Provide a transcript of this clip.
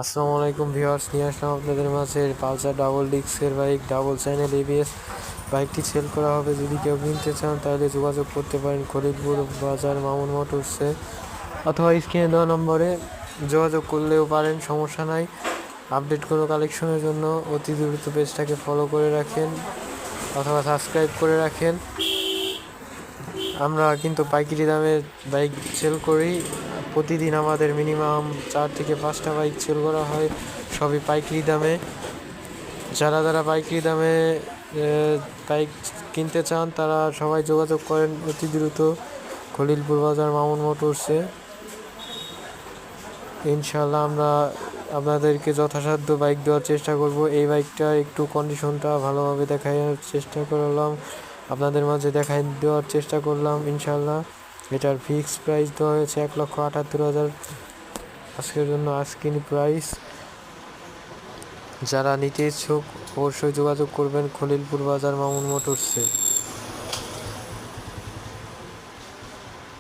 আসসালামু আলাইকুম ভিউয়ার্স, নিয়ে আসলাম আপনাদের মাঝে পালসার ডাবল ডিস্কের বাইক, ডাবল চ্যানেল এবিএস। বাইকটি সেল করা হবে। যদি কেউ কিনতে চান তাহলে যোগাযোগ করতে পারেন খলিলপুর বাজার মামুন মোটরসে, অথবা স্ক্রিনে দেওয়া নম্বরে যোগাযোগ করলেও পারেন, সমস্যা নাই। আপডেট কোনো কালেকশনের জন্য অতি দ্রুত পেজটাকে ফলো করে রাখেন অথবা সাবস্ক্রাইব করে রাখেন। আমরা কিন্তু পাইকারি দামে বাইক সেল করি। প্রতিদিন আমাদের মিনিমাম 4 থেকে 5টা বাইক সেল করা হয়, সবই পাইকারি দামে। যারা পাইকারি দামে বাইক কিনতে চান তারা সবাই যোগাযোগ করেন অতি দ্রুত খলিলপুর বাজার মামুন মোটরসে। ইনশাল্লাহ আমরা আপনাদেরকে যথাসাধ্য বাইক দেওয়ার চেষ্টা করব। এই বাইকটার একটু কন্ডিশনটা ভালোভাবে দেখানোর চেষ্টা করলাম, আপনাদের মাঝে দেখাই দেওয়ার চেষ্টা করলাম। ইনশাল্লাহ এটার ফিক্স প্রাইস দেওয়া হয়েছে 1,78,000 আজকের জন্য আস্কিং প্রাইস। যারা নিতে ইচ্ছুক অবশ্যই যোগাযোগ করবেন খলিলপুর বাজার মামুন মোটরসে।